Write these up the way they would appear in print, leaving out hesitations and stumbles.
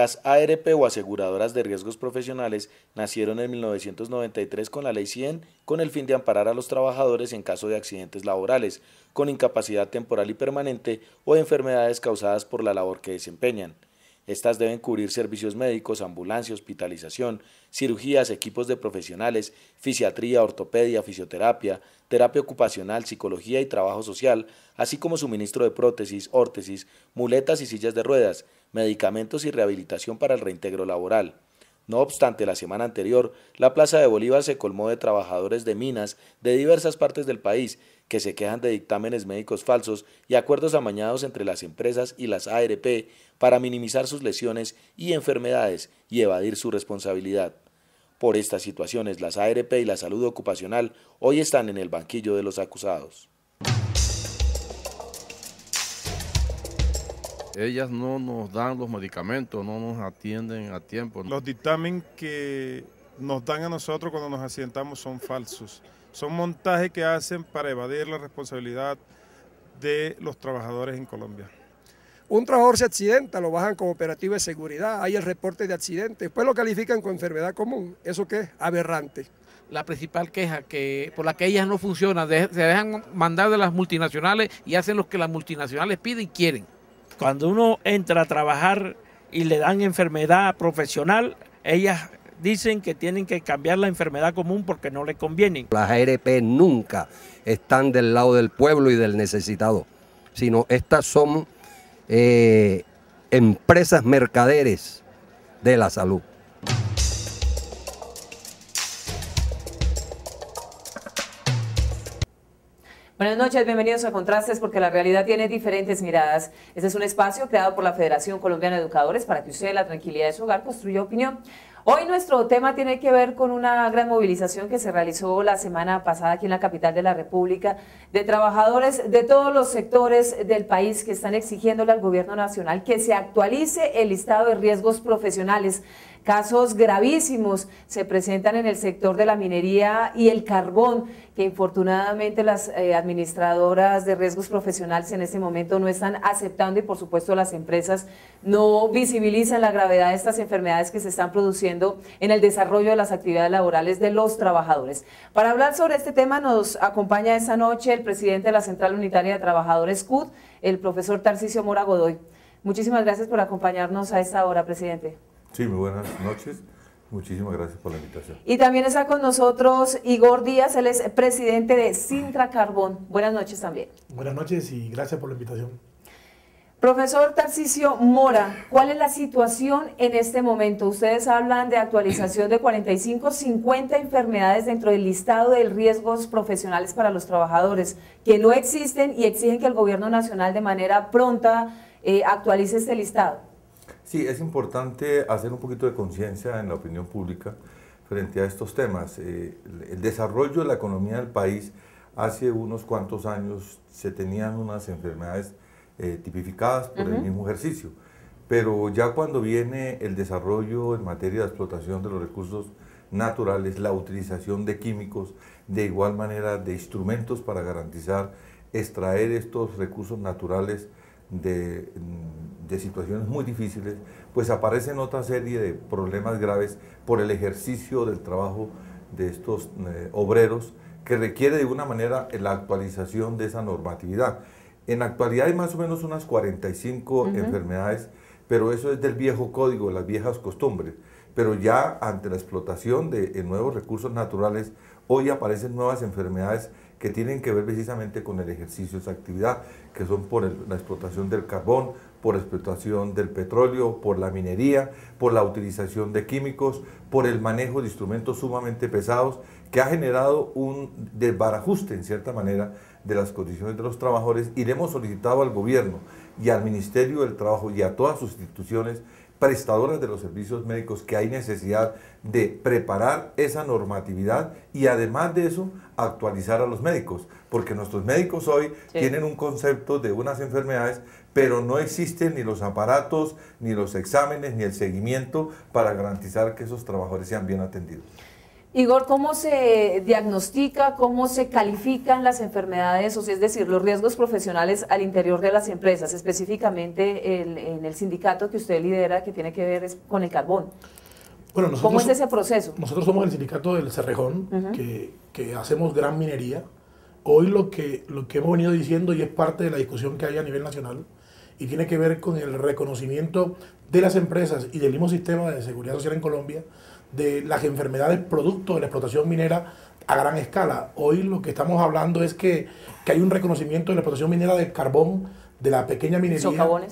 Las ARP o aseguradoras de riesgos profesionales nacieron en 1993 con la Ley 100 con el fin de amparar a los trabajadores en caso de accidentes laborales, con incapacidad temporal y permanente o enfermedades causadas por la labor que desempeñan. Estas deben cubrir servicios médicos, ambulancia, hospitalización, cirugías, equipos de profesionales, fisiatría, ortopedia, fisioterapia, terapia ocupacional, psicología y trabajo social, así como suministro de prótesis, órtesis, muletas y sillas de ruedas, medicamentos y rehabilitación para el reintegro laboral. No obstante, la semana anterior, la Plaza de Bolívar se colmó de trabajadores de minas de diversas partes del país que se quejan de dictámenes médicos falsos y acuerdos amañados entre las empresas y las ARP para minimizar sus lesiones y enfermedades y evadir su responsabilidad. Por estas situaciones, las ARP y la salud ocupacional hoy están en el banquillo de los acusados. Ellas no nos dan los medicamentos, no nos atienden a tiempo. Los dictámenes que nos dan a nosotros cuando nos accidentamos son falsos. Son montajes que hacen para evadir la responsabilidad de los trabajadores en Colombia. Un trabajador se accidenta, lo bajan como operativo de seguridad, hay el reporte de accidente, después lo califican con enfermedad común. ¿Eso qué es? Aberrante. La principal queja por la que ellas no funcionan, se dejan mandar de las multinacionales y hacen lo que las multinacionales piden y quieren. Cuando uno entra a trabajar y le dan enfermedad profesional, ellas dicen que tienen que cambiar la enfermedad común porque no le conviene. Las ARP nunca están del lado del pueblo y del necesitado, sino estas son empresas mercaderes de la salud. Buenas noches, bienvenidos a Contrastes, porque la realidad tiene diferentes miradas. Este es un espacio creado por la Federación Colombiana de Educadores para que usted, en la tranquilidad de su hogar, construya opinión. Hoy nuestro tema tiene que ver con una gran movilización que se realizó la semana pasada aquí en la capital de la República, de trabajadores de todos los sectores del país que están exigiéndole al gobierno nacional que se actualice el listado de riesgos profesionales. Casos gravísimos se presentan en el sector de la minería y el carbón, que infortunadamente las administradoras de riesgos profesionales en este momento no están aceptando, y por supuesto las empresas no visibilizan la gravedad de estas enfermedades que se están produciendo en el desarrollo de las actividades laborales de los trabajadores. Para hablar sobre este tema nos acompaña esta noche el presidente de la Central Unitaria de Trabajadores CUT, el profesor Tarcisio Mora Godoy. Muchísimas gracias por acompañarnos a esta hora, presidente. Sí, muy buenas noches. Muchísimas gracias por la invitación. Y también está con nosotros Igor Díaz, él es presidente de Sintra Carbón. Buenas noches también. Buenas noches y gracias por la invitación. Profesor Tarcisio Mora, ¿cuál es la situación en este momento? Ustedes hablan de actualización de 45, 50 enfermedades dentro del listado de riesgos profesionales para los trabajadores que no existen y exigen que el gobierno nacional de manera pronta actualice este listado. Sí, es importante hacer un poquito de conciencia en la opinión pública frente a estos temas. El desarrollo de la economía del país, hace unos cuantos años se tenían unas enfermedades tipificadas por el mismo ejercicio, pero ya cuando viene el desarrollo en materia de explotación de los recursos naturales, la utilización de químicos, de igual manera de instrumentos para garantizar extraer estos recursos naturales de situaciones muy difíciles, pues aparecen otra serie de problemas graves por el ejercicio del trabajo de estos obreros, que requiere de alguna manera la actualización de esa normatividad. En la actualidad hay más o menos unas 45 enfermedades, pero eso es del viejo código, de las viejas costumbres. Pero ya ante la explotación de nuevos recursos naturales, hoy aparecen nuevas enfermedades que tienen que ver precisamente con el ejercicio de esa actividad, que son por la explotación del carbón, por la explotación del petróleo, por la minería, por la utilización de químicos, por el manejo de instrumentos sumamente pesados, que ha generado un desbarajuste en cierta manera de las condiciones de los trabajadores, y le hemos solicitado al gobierno y al Ministerio del Trabajo y a todas sus instituciones prestadoras de los servicios médicos que hay necesidad de preparar esa normatividad y además de eso actualizar a los médicos, porque nuestros médicos hoy tienen un concepto de unas enfermedades, pero no existen ni los aparatos, ni los exámenes, ni el seguimiento para garantizar que esos trabajadores sean bien atendidos. Igor, ¿cómo se diagnostica, cómo se califican las enfermedades, o sea, es decir, los riesgos profesionales al interior de las empresas, específicamente en el sindicato que usted lidera, que tiene que ver con el carbón? Bueno, ¿Cómo es ese proceso? Nosotros somos el sindicato del Cerrejón, que hacemos gran minería. Hoy lo que hemos venido diciendo, y es parte de la discusión que hay a nivel nacional, y tiene que ver con el reconocimiento de las empresas y del mismo sistema de seguridad social en Colombia, de las enfermedades producto de la explotación minera a gran escala. Hoy lo que estamos hablando es que hay un reconocimiento de la explotación minera del carbón, de la pequeña minería,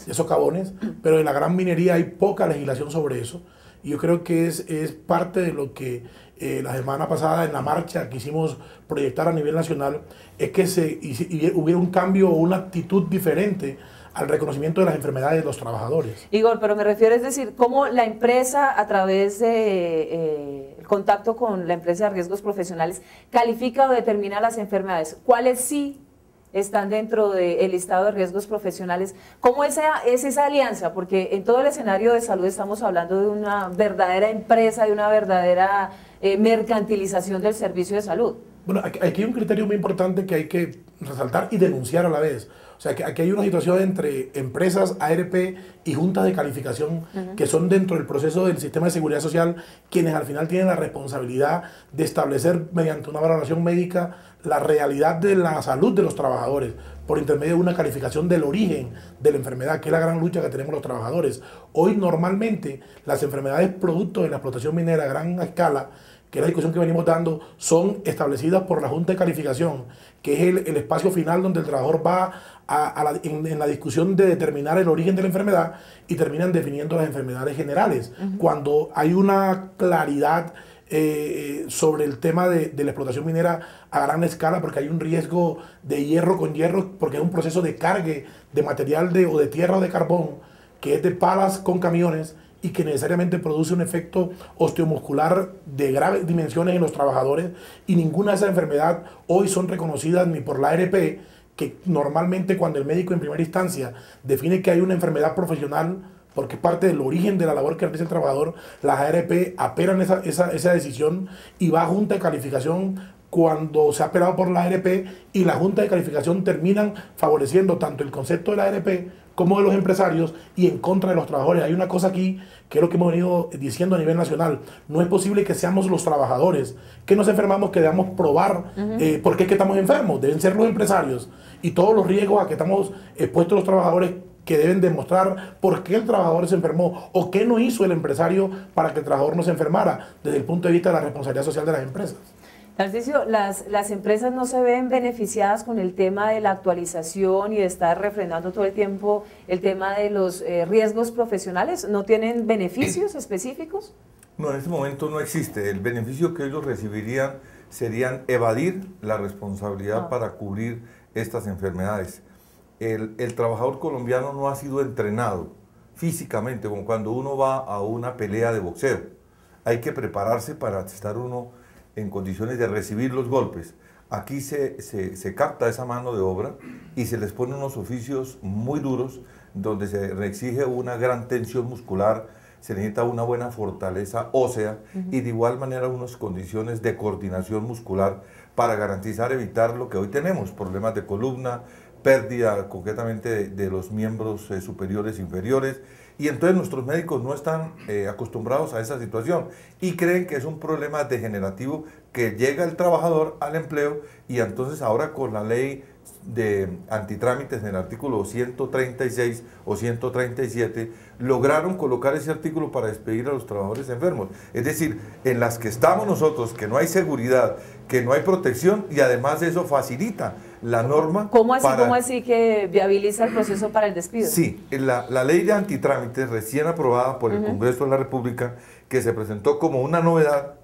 de socavones, pero de la gran minería hay poca legislación sobre eso. Y yo creo que es parte de lo que la semana pasada en la marcha quisimos proyectar a nivel nacional, es que hubiera un cambio o una actitud diferente al reconocimiento de las enfermedades de los trabajadores. Igor, pero me refiero, es decir, cómo la empresa, a través de el contacto con la empresa de riesgos profesionales, califica o determina las enfermedades. ¿Cuáles sí están dentro del listado de riesgos profesionales? ¿Cómo es esa alianza? Porque en todo el escenario de salud estamos hablando de una verdadera empresa, de una verdadera mercantilización del servicio de salud. Bueno, aquí hay un criterio muy importante que hay que resaltar y denunciar a la vez. O sea, que aquí hay una situación entre empresas, ARP y juntas de calificación que son dentro del proceso del sistema de seguridad social quienes al final tienen la responsabilidad de establecer mediante una valoración médica la realidad de la salud de los trabajadores por intermedio de una calificación del origen de la enfermedad, que es la gran lucha que tenemos los trabajadores. Hoy normalmente las enfermedades producto de la explotación minera a gran escala, que es la discusión que venimos dando, son establecidas por la Junta de Calificación, que es el espacio final donde el trabajador va en la discusión de determinar el origen de la enfermedad y terminan definiendo las enfermedades generales. Cuando hay una claridad sobre el tema de la explotación minera a gran escala, porque hay un riesgo de hierro con hierro, porque es un proceso de cargue de material o de tierra o de carbón, que es de palas con camiones, y que necesariamente produce un efecto osteomuscular de graves dimensiones en los trabajadores, y ninguna de esas enfermedades hoy son reconocidas ni por la ARP, que normalmente cuando el médico en primera instancia define que hay una enfermedad profesional, porque es parte del origen de la labor que realiza el trabajador, las ARP apelan esa decisión y va a Junta de Calificación cuando se ha apelado por la ARP, y la Junta de Calificación terminan favoreciendo tanto el concepto de la ARP como de los empresarios y en contra de los trabajadores. Hay una cosa aquí que es lo que hemos venido diciendo a nivel nacional: no es posible que seamos los trabajadores que nos enfermamos, que debamos probar por qué es que estamos enfermos. Deben ser los empresarios y todos los riesgos a que estamos expuestos los trabajadores, que deben demostrar por qué el trabajador se enfermó o qué no hizo el empresario para que el trabajador no se enfermara, desde el punto de vista de la responsabilidad social de las empresas. Tarcisio, las empresas no se ven beneficiadas con el tema de la actualización y de estar refrendando todo el tiempo el tema de los riesgos profesionales. ¿No tienen beneficios específicos? No, en este momento no existe. El beneficio que ellos recibirían serían evadir la responsabilidad para cubrir estas enfermedades. El trabajador colombiano no ha sido entrenado físicamente, como cuando uno va a una pelea de boxeo. Hay que prepararse para estar uno en condiciones de recibir los golpes. Aquí se capta esa mano de obra y se les pone unos oficios muy duros, donde se exige una gran tensión muscular, se necesita una buena fortaleza ósea y de igual manera unas condiciones de coordinación muscular para garantizar evitar lo que hoy tenemos, problemas de columna, pérdida concretamente de los miembros superiores e inferiores. Y entonces nuestros médicos no están acostumbrados a esa situación y creen que es un problema degenerativo que llega el trabajador al empleo, y entonces ahora con la ley de antitrámites en el artículo 136 o 137 lograron colocar ese artículo para despedir a los trabajadores enfermos. Es decir, en las que estamos nosotros, que no hay seguridad, que no hay protección, y además eso facilita la norma. ¿Cómo así que viabiliza el proceso para el despido? Sí, la ley de antitrámites recién aprobada por el Congreso de la República, que se presentó como una novedad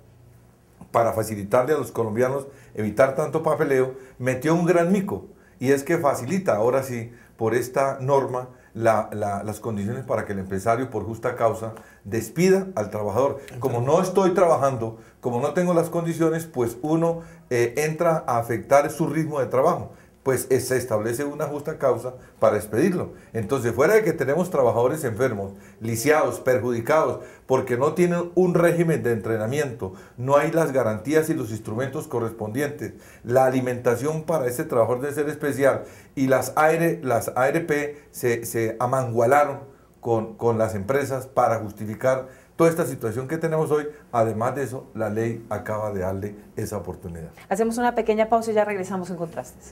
para facilitarle a los colombianos evitar tanto papeleo, metió un gran mico, y es que facilita ahora sí por esta norma las condiciones para que el empresario por justa causa despida al trabajador. Como no estoy trabajando, como no tengo las condiciones, pues uno entra a afectar su ritmo de trabajo. pues se establece una justa causa para despedirlo. Entonces, fuera de que tenemos trabajadores enfermos, lisiados, perjudicados, porque no tienen un régimen de entrenamiento, no hay las garantías y los instrumentos correspondientes, la alimentación para ese trabajador debe ser especial, y las ARP se amangualaron con las empresas para justificar toda esta situación que tenemos hoy. Además de eso, la ley acaba de darle esa oportunidad. Hacemos una pequeña pausa y ya regresamos en Contrastes.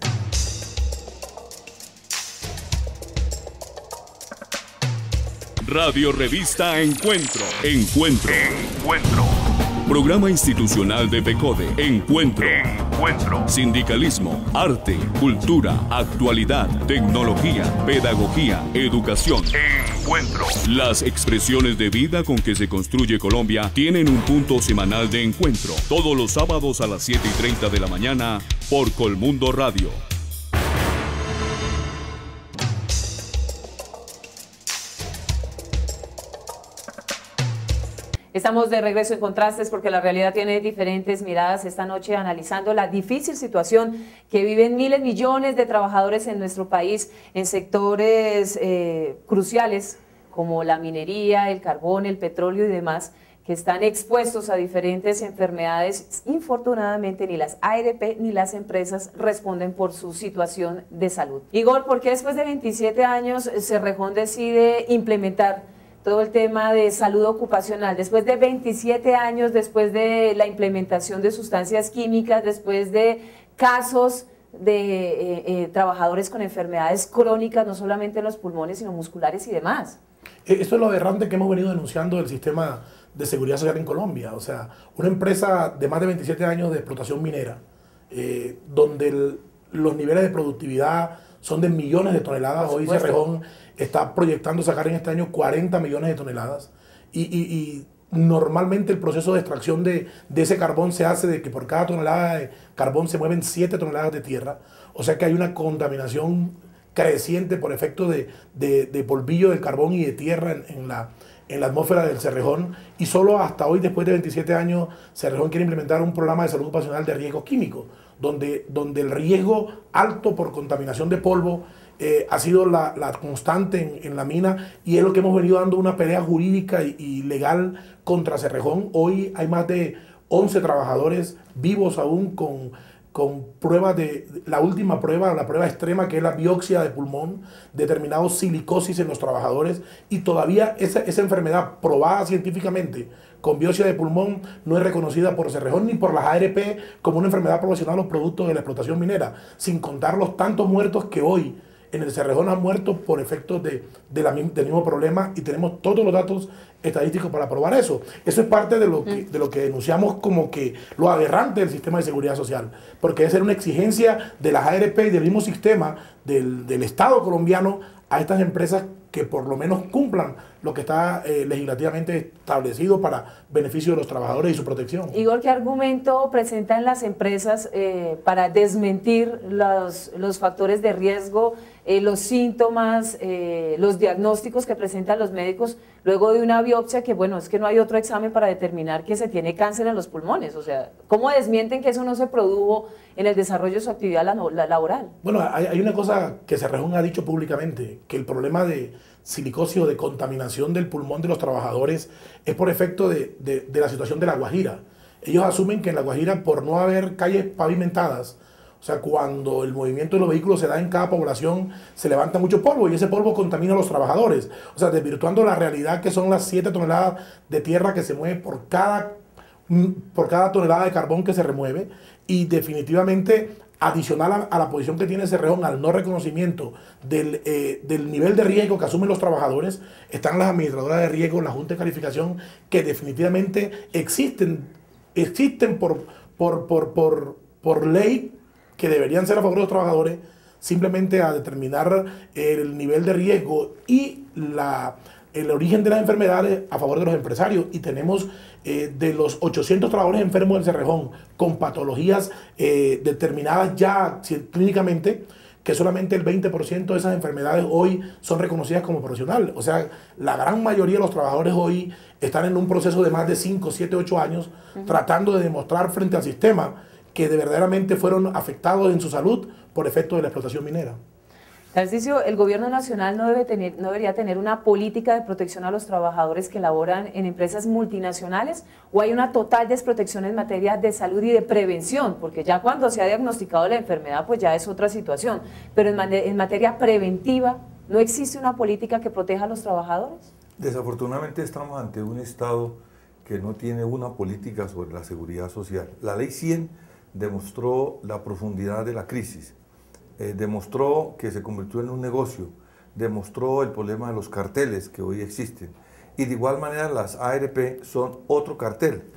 Radio Revista Encuentro. Programa institucional de PECODE. Encuentro. Sindicalismo, arte, cultura, actualidad, tecnología, pedagogía, educación. Las expresiones de vida con que se construye Colombia tienen un punto semanal de encuentro. Todos los sábados a las 7:30 de la mañana por Colmundo Radio. Estamos de regreso en Contrastes porque la realidad tiene diferentes miradas. Esta noche analizando la difícil situación que viven miles, millones de trabajadores en nuestro país en sectores cruciales como la minería, el carbón, el petróleo y demás, que están expuestos a diferentes enfermedades. Infortunadamente ni las ARP ni las empresas responden por su situación de salud. Igor, ¿por qué después de 27 años Cerrejón decide implementar todo el tema de salud ocupacional, después de 27 años, después de la implementación de sustancias químicas, después de casos de trabajadores con enfermedades crónicas, no solamente en los pulmones, sino musculares y demás? Esto es lo aberrante que hemos venido denunciando del sistema de seguridad social en Colombia. O sea, una empresa de más de 27 años de explotación minera, donde los niveles de productividad son de millones de toneladas. Hoy Cerrejón está proyectando sacar en este año 40 millones de toneladas y normalmente el proceso de extracción de ese carbón se hace de que por cada tonelada de carbón se mueven 7 toneladas de tierra, o sea que hay una contaminación creciente por efecto de polvillo del carbón y de tierra en la atmósfera del Cerrejón, y solo hasta hoy, después de 27 años, Cerrejón quiere implementar un programa de salud ocupacional de riesgos químicos, donde el riesgo alto por contaminación de polvo ha sido la constante en la mina, y es lo que hemos venido dando una pelea jurídica y legal contra Cerrejón. Hoy hay más de 11 trabajadores vivos aún con pruebas la última prueba, la prueba extrema, que es la biopsia de pulmón, determinado silicosis en los trabajadores, y todavía esa enfermedad probada científicamente con biopsia de pulmón no es reconocida por Cerrejón ni por las ARP como una enfermedad profesional o producto de la explotación minera, sin contar los tantos muertos que hoy en el Cerrejón han muerto por efectos del mismo problema, y tenemos todos los datos estadísticos para probar eso. Eso es parte de lo que denunciamos como que lo aberrante del sistema de seguridad social, porque debe ser una exigencia de las ARP y del mismo sistema del Estado colombiano a estas empresas que por lo menos cumplan lo que está legislativamente establecido para beneficio de los trabajadores y su protección. Igor, ¿qué argumento presentan las empresas para desmentir los factores de riesgo, los síntomas, los diagnósticos que presentan los médicos luego de una biopsia, que bueno, es que no hay otro examen para determinar que se tiene cáncer en los pulmones? O sea, ¿cómo desmienten que eso no se produjo en el desarrollo de su actividad laboral? Bueno, hay una cosa que Cerrejón ha dicho públicamente, que el problema de silicosis o de contaminación del pulmón de los trabajadores es por efecto de la situación de La Guajira. Ellos asumen que en La Guajira, por no haber calles pavimentadas, o sea, cuando el movimiento de los vehículos se da en cada población, se levanta mucho polvo, y ese polvo contamina a los trabajadores. O sea, desvirtuando la realidad que son las 7 toneladas de tierra que se mueve por cada tonelada de carbón que se remueve, y definitivamente adicional a la posición que tiene Cerrejón al no reconocimiento del nivel de riesgo que asumen los trabajadores, están las administradoras de riesgo, la Junta de Calificación, que definitivamente existen por ley, que deberían ser a favor de los trabajadores, simplemente a determinar el nivel de riesgo y el origen de las enfermedades a favor de los empresarios. Y tenemos de los 800 trabajadores enfermos del Cerrejón con patologías determinadas ya clínicamente, que solamente el 20% de esas enfermedades hoy son reconocidas como profesionales. O sea, la gran mayoría de los trabajadores hoy están en un proceso de más de 5, 7, 8 años tratando de demostrar frente al sistema que verdaderamente fueron afectados en su salud por efecto de la explotación minera. Tarcisio, ¿el gobierno nacional no debería tener una política de protección a los trabajadores que laboran en empresas multinacionales? ¿O hay una total desprotección en materia de salud y de prevención? Porque ya cuando se ha diagnosticado la enfermedad, pues ya es otra situación. Pero en materia preventiva, ¿no existe una política que proteja a los trabajadores? Desafortunadamente estamos ante un Estado que no tiene una política sobre la seguridad social. La Ley 100 demostró la profundidad de la crisis. Demostró que se convirtió en un negocio, demostró el problema de los carteles que hoy existen. Y de igual manera las ARP son otro cartel.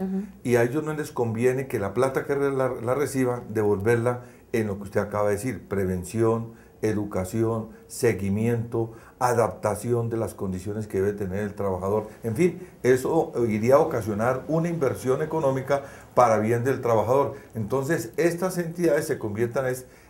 Y a ellos no les conviene que la plata que la reciban, devolverla en lo que usted acaba de decir, prevención, educación, seguimiento, adaptación de las condiciones que debe tener el trabajador. En fin, eso iría a ocasionar una inversión económica para bien del trabajador. Entonces, estas entidades se conviertan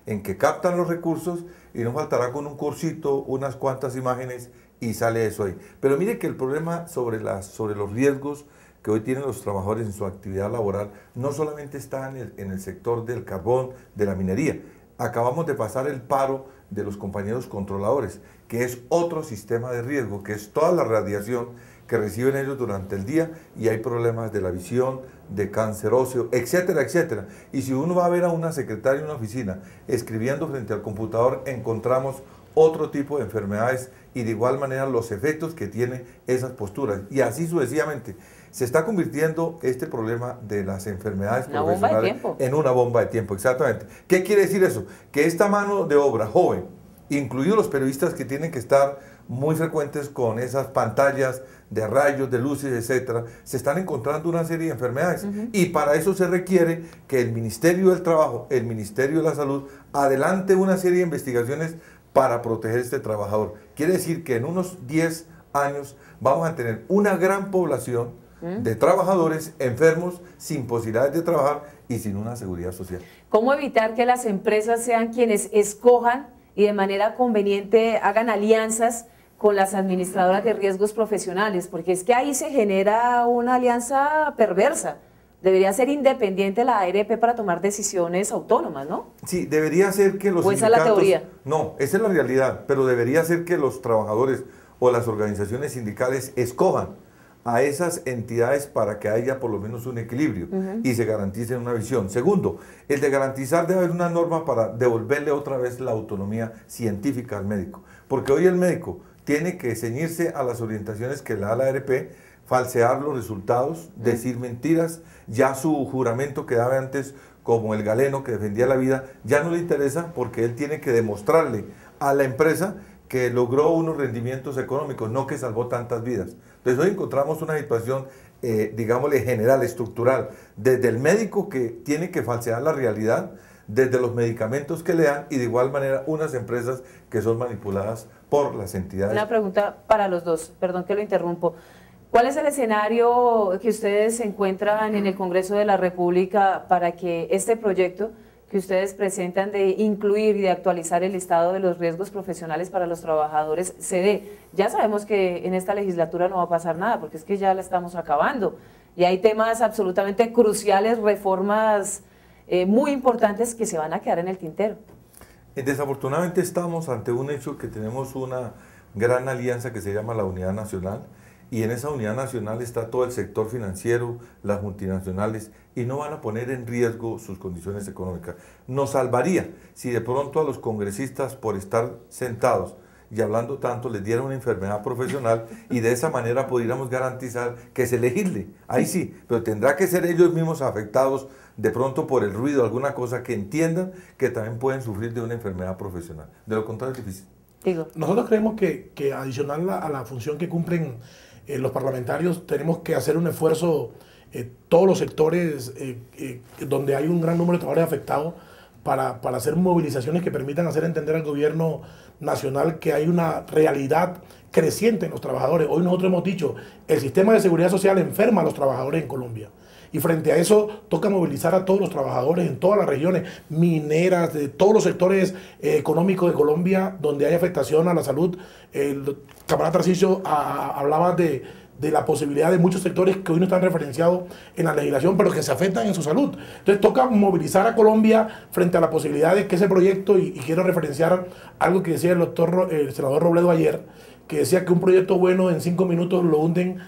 en que captan los recursos y no faltará con un cursito, unas cuantas imágenes y sale eso ahí. Pero mire que el problema sobre los riesgos que hoy tienen los trabajadores en su actividad laboral no solamente está en el sector del carbón, de la minería. Acabamos de pasar el paro de los compañeros controladores, que es otro sistema de riesgo, que es toda la radiación que reciben ellos durante el día, y hay problemas de la visión, de cáncer óseo, etcétera, etcétera. Y si uno va a ver a una secretaria en una oficina escribiendo frente al computador, encontramos otro tipo de enfermedades y de igual manera los efectos que tiene esas posturas. Y así sucesivamente. Se está convirtiendo este problema de las enfermedades profesionales en una bomba de tiempo, exactamente. ¿Qué quiere decir eso? Que esta mano de obra joven, incluidos los periodistas que tienen que estar muy frecuentes con esas pantallas de rayos, de luces, etcétera, se están encontrando una serie de enfermedades. Y para eso se requiere que el Ministerio del Trabajo, el Ministerio de la Salud, adelante una serie de investigaciones para proteger a este trabajador. Quiere decir que en unos 10 años vamos a tener una gran población de trabajadores enfermos, sin posibilidades de trabajar y sin una seguridad social. ¿Cómo evitar que las empresas sean quienes escojan y de manera conveniente hagan alianzas con las administradoras de riesgos profesionales? Porque es que ahí se genera una alianza perversa. Debería ser independiente la ARP para tomar decisiones autónomas, ¿no? Sí, debería ser que los sindicatos... ¿O esa es la teoría? No, esa es la realidad, pero debería ser que los trabajadores o las organizaciones sindicales escojan a esas entidades para que haya por lo menos un equilibrio y se garantice una visión. Segundo, el de garantizar debe haber una norma para devolverle otra vez la autonomía científica al médico, porque hoy el médico tiene que ceñirse a las orientaciones que le da la ARP, falsear los resultados, decir mentiras, ya su juramento que daba antes como el galeno que defendía la vida, ya no le interesa porque él tiene que demostrarle a la empresa que logró unos rendimientos económicos, no que salvó tantas vidas. Entonces hoy encontramos una situación, digámosle, general, estructural, desde el médico que tiene que falsear la realidad, desde los medicamentos que le dan y de igual manera unas empresas que son manipuladas por las entidades. Una pregunta para los dos, perdón que lo interrumpo. ¿Cuál es el escenario que ustedes se encuentran en el Congreso de la República para que este proyecto que ustedes presentan de incluir y de actualizar el listado de los riesgos profesionales para los trabajadores se dé? Ya sabemos que en esta legislatura no va a pasar nada, porque es que ya la estamos acabando. Y hay temas absolutamente cruciales, reformas muy importantes que se van a quedar en el tintero. Desafortunadamente estamos ante un hecho que tenemos una gran alianza que se llama la Unidad Nacional, y en esa unidad nacional está todo el sector financiero, las multinacionales, y no van a poner en riesgo sus condiciones económicas. Nos salvaría si de pronto a los congresistas, por estar sentados y hablando tanto, les diera una enfermedad profesional y de esa manera pudiéramos garantizar que se legisle. Ahí sí, pero tendrá que ser ellos mismos afectados de pronto por el ruido, alguna cosa, que entiendan que también pueden sufrir de una enfermedad profesional. De lo contrario es difícil. Nosotros creemos que adicional a la función que cumplen los parlamentarios, tenemos que hacer un esfuerzo, todos los sectores donde hay un gran número de trabajadores afectados, para hacer movilizaciones que permitan hacer entender al gobierno nacional que hay una realidad creciente en los trabajadores. Hoy nosotros hemos dicho, el sistema de seguridad social enferma a los trabajadores en Colombia. Y frente a eso toca movilizar a todos los trabajadores en todas las regiones mineras, de todos los sectores económicos de Colombia donde hay afectación a la salud. El camarada Tarcisio hablaba de de la posibilidad de muchos sectores que hoy no están referenciados en la legislación, pero que se afectan en su salud. Entonces toca movilizar a Colombia frente a la posibilidad de que ese proyecto, y quiero referenciar algo que decía el senador Robledo ayer, que decía que un proyecto bueno en 5 minutos lo hunden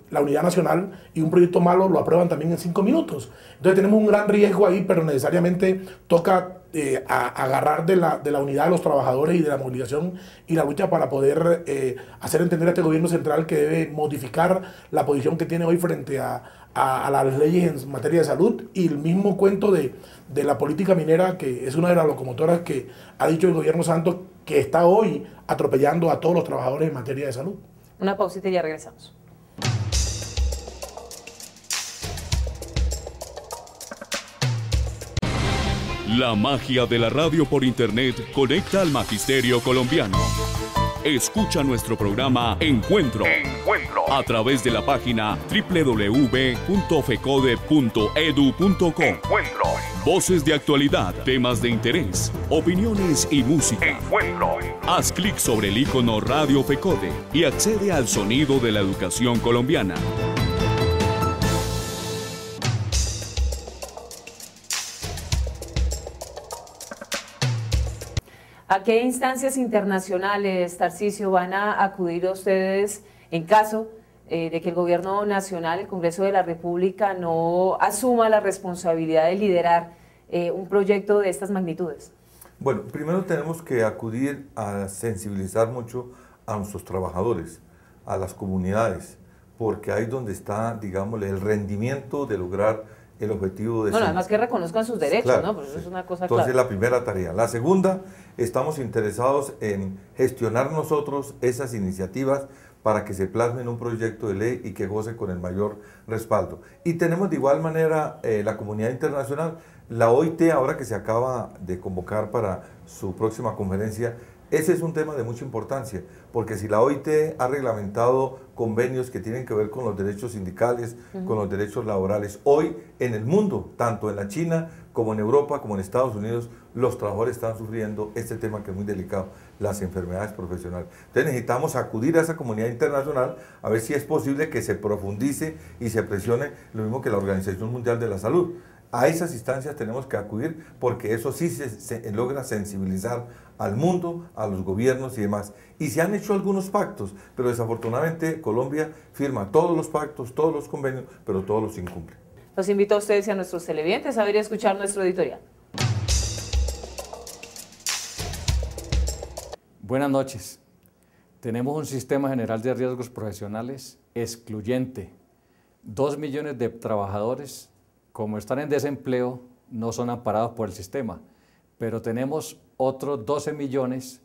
la unidad nacional y un proyecto malo lo aprueban también en 5 minutos. Entonces tenemos un gran riesgo ahí, pero necesariamente toca agarrar de la unidad de los trabajadores y de la movilización y la lucha para poder hacer entender a este gobierno central que debe modificar la posición que tiene hoy frente a las leyes en materia de salud, y el mismo cuento de la política minera, que es una de las locomotoras que ha dicho el gobierno Santos que está hoy atropellando a todos los trabajadores en materia de salud. Una pausita y ya regresamos. La magia de la radio por internet conecta al magisterio colombiano. Escucha nuestro programa Encuentro a través de la página www.fecode.edu.co. Voces de actualidad, temas de interés, opiniones y música. Haz clic sobre el icono Radio Fecode y accede al sonido de la educación colombiana. ¿A qué instancias internacionales, Tarcisio, van a acudir ustedes en caso de que el gobierno nacional, el Congreso de la República, no asuma la responsabilidad de liderar un proyecto de estas magnitudes? Bueno, primero tenemos que acudir a sensibilizar mucho a nuestros trabajadores, a las comunidades, porque ahí es donde está, digamos, el rendimiento de lograr el objetivo de... Bueno, además que reconozcan sus derechos, claro, ¿no? Pero eso es una cosa Entonces, clara. la primera tarea. La segunda, estamos interesados en gestionar nosotros esas iniciativas para que se plasme en un proyecto de ley y que goce con el mayor respaldo. Y tenemos de igual manera la comunidad internacional, la OIT, ahora que se acaba de convocar para su próxima conferencia. Ese es un tema de mucha importancia, porque si la OIT ha reglamentado convenios que tienen que ver con los derechos sindicales, con los derechos laborales, hoy en el mundo, tanto en la China como en Europa, como en Estados Unidos, los trabajadores están sufriendo este tema que es muy delicado, las enfermedades profesionales. Entonces necesitamos acudir a esa comunidad internacional a ver si es posible que se profundice y se presione lo mismo que la Organización Mundial de la Salud. A esas instancias tenemos que acudir porque eso sí se logra sensibilizar al mundo, a los gobiernos y demás. Y se han hecho algunos pactos, pero desafortunadamente Colombia firma todos los pactos, todos los convenios, pero todos los incumple. Los invito a ustedes y a nuestros televidentes a ver y a escuchar nuestro editorial. Buenas noches. Tenemos un sistema general de riesgos profesionales excluyente. 2 millones de trabajadores, como están en desempleo, no son amparados por el sistema, pero tenemos otros 12 millones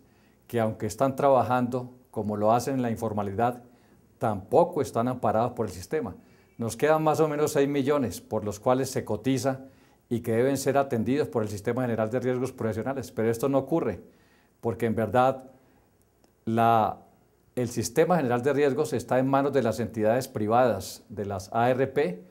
que, aunque están trabajando, como lo hacen en la informalidad, tampoco están amparados por el sistema. Nos quedan más o menos 6 millones por los cuales se cotiza y que deben ser atendidos por el Sistema General de Riesgos Profesionales, pero esto no ocurre, porque en verdad el Sistema General de Riesgos está en manos de las entidades privadas, de las ARP,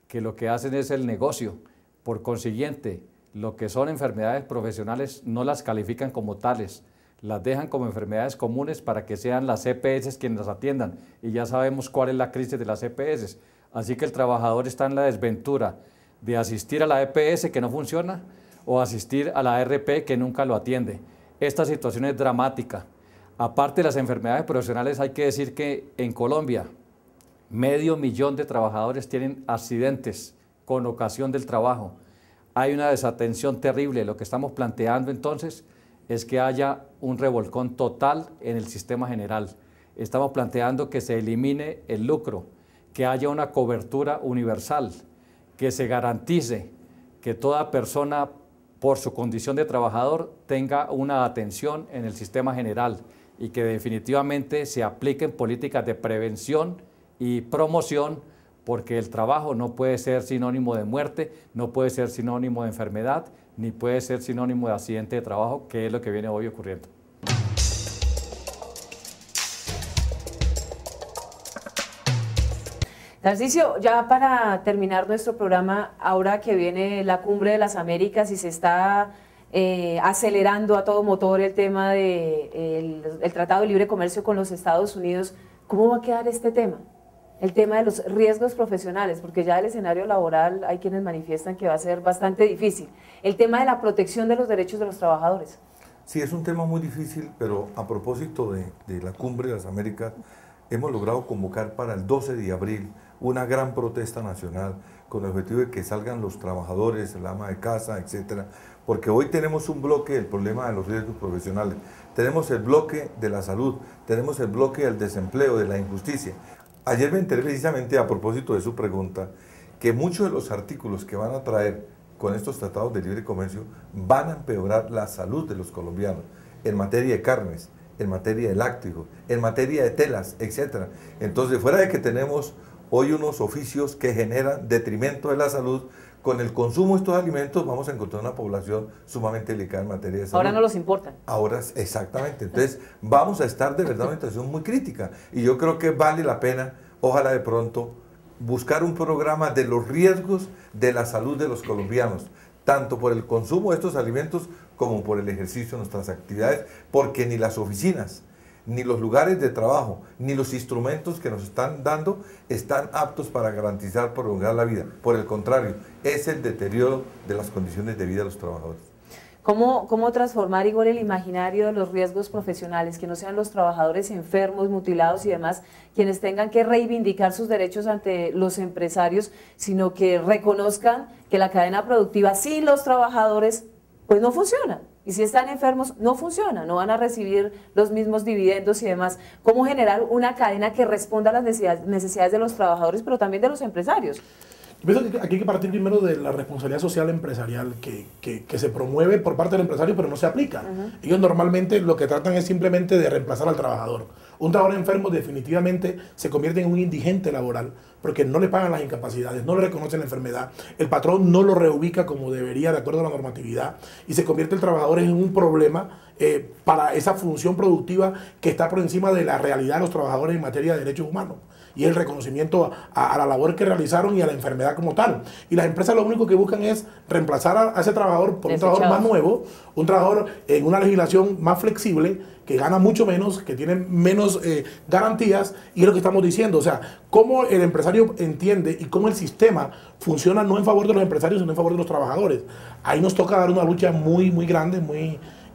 que lo que hacen es el negocio. Por consiguiente, lo que son enfermedades profesionales no las califican como tales, las dejan como enfermedades comunes para que sean las EPS quienes las atiendan, y ya sabemos cuál es la crisis de las EPS. Así que el trabajador está en la desventura de asistir a la EPS que no funciona o asistir a la ARP que nunca lo atiende. Esta situación es dramática. Aparte de las enfermedades profesionales, hay que decir que en Colombia 500.000 de trabajadores tienen accidentes con ocasión del trabajo. Hay una desatención terrible. Lo que estamos planteando entonces es que haya un revolcón total en el sistema general. Estamos planteando que se elimine el lucro, que haya una cobertura universal, que se garantice que toda persona por su condición de trabajador tenga una atención en el sistema general y que definitivamente se apliquen políticas de prevención y promoción, porque el trabajo no puede ser sinónimo de muerte, no puede ser sinónimo de enfermedad, ni puede ser sinónimo de accidente de trabajo, que es lo que viene hoy ocurriendo. Tarcisio, ya para terminar nuestro programa, ahora que viene la Cumbre de las Américas y se está acelerando a todo motor el tema del Tratado de Libre Comercio con los Estados Unidos, ¿cómo va a quedar este tema? el tema de los riesgos profesionales, porque ya el escenario laboral hay quienes manifiestan que va a ser bastante difícil. El tema de la protección de los derechos de los trabajadores. Sí, es un tema muy difícil, pero a propósito de la Cumbre de las Américas, hemos logrado convocar para el 12 de abril una gran protesta nacional con el objetivo de que salgan los trabajadores, el ama de casa, etcétera, porque hoy tenemos un bloque del problema de los riesgos profesionales, tenemos el bloque de la salud, tenemos el bloque del desempleo, de la injusticia. Ayer me enteré precisamente a propósito de su pregunta que muchos de los artículos que van a traer con estos tratados de libre comercio van a empeorar la salud de los colombianos en materia de carnes, en materia de lácteos, en materia de telas, etc. Entonces, fuera de que tenemos hoy unos oficios que generan detrimento de la salud, con el consumo de estos alimentos vamos a encontrar una población sumamente delicada en materia de salud. Ahora no los importan. Ahora, exactamente. Entonces, vamos a estar de verdad en una situación muy crítica. Y yo creo que vale la pena, ojalá de pronto, buscar un programa de los riesgos de la salud de los colombianos, tanto por el consumo de estos alimentos como por el ejercicio de nuestras actividades, porque ni las oficinas, ni los lugares de trabajo, ni los instrumentos que nos están dando están aptos para garantizar, prolongar la vida. Por el contrario, es el deterioro de las condiciones de vida de los trabajadores. ¿Cómo transformar igual el imaginario de los riesgos profesionales? Que no sean los trabajadores enfermos, mutilados y demás quienes tengan que reivindicar sus derechos ante los empresarios, sino que reconozcan que la cadena productiva sin los trabajadores pues no funciona. Y si están enfermos, no funciona, no van a recibir los mismos dividendos y demás. ¿Cómo generar una cadena que responda a las necesidades de los trabajadores, pero también de los empresarios? Yo pienso que aquí hay que partir primero de la responsabilidad social empresarial que se promueve por parte del empresario, pero no se aplica. Ellos normalmente lo que tratan es simplemente de reemplazar al trabajador. Un trabajador enfermo definitivamente se convierte en un indigente laboral porque no le pagan las incapacidades, no le reconocen la enfermedad, el patrón no lo reubica como debería de acuerdo a la normatividad y se convierte el trabajador en un problema para esa función productiva que está por encima de la realidad de los trabajadores en materia de derechos humanos y el reconocimiento a la labor que realizaron y a la enfermedad como tal. Y las empresas lo único que buscan es reemplazar a ese trabajador por un trabajador más nuevo, un trabajador en una legislación más flexible, que gana mucho menos, que tiene menos garantías, y es lo que estamos diciendo. O sea, cómo el empresario entiende y cómo el sistema funciona no en favor de los empresarios, sino en favor de los trabajadores. Ahí nos toca dar una lucha muy, muy grande,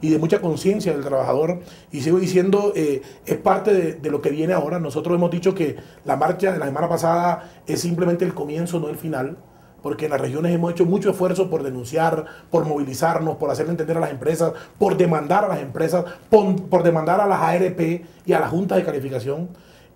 y de mucha conciencia del trabajador, y sigo diciendo, es parte de lo que viene ahora. Nosotros hemos dicho que la marcha de la semana pasada es simplemente el comienzo, no el final, porque en las regiones hemos hecho mucho esfuerzo por denunciar, por movilizarnos, por hacerle entender a las empresas, por demandar a las empresas, por demandar a las ARP y a la Junta de Calificación.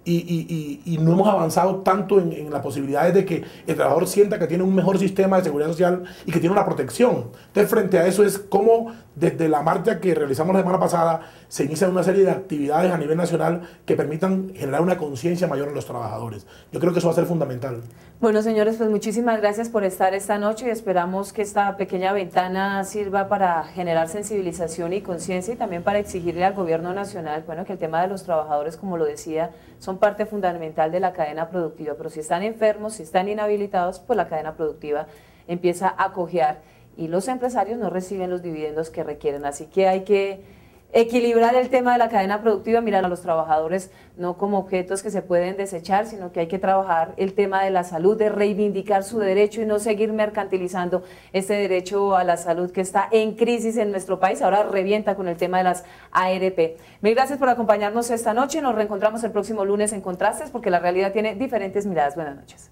Y no hemos avanzado tanto en las posibilidades de que el trabajador sienta que tiene un mejor sistema de seguridad social y que tiene una protección. Entonces, frente a eso es como desde la marcha que realizamos la semana pasada se inicia una serie de actividades a nivel nacional que permitan generar una conciencia mayor en los trabajadores. Yo creo que eso va a ser fundamental. Bueno, señores, pues muchísimas gracias por estar esta noche y esperamos que esta pequeña ventana sirva para generar sensibilización y conciencia y también para exigirle al gobierno nacional, bueno, que el tema de los trabajadores, como lo decía, son parte fundamental de la cadena productiva, pero si están enfermos, si están inhabilitados, pues la cadena productiva empieza a cojear y los empresarios no reciben los dividendos que requieren, así que hay que equilibrar el tema de la cadena productiva, mirar a los trabajadores no como objetos que se pueden desechar, sino que hay que trabajar el tema de la salud, de reivindicar su derecho y no seguir mercantilizando este derecho a la salud que está en crisis en nuestro país, ahora revienta con el tema de las ARP. Mil gracias por acompañarnos esta noche, nos reencontramos el próximo lunes en Contrastes porque la realidad tiene diferentes miradas. Buenas noches.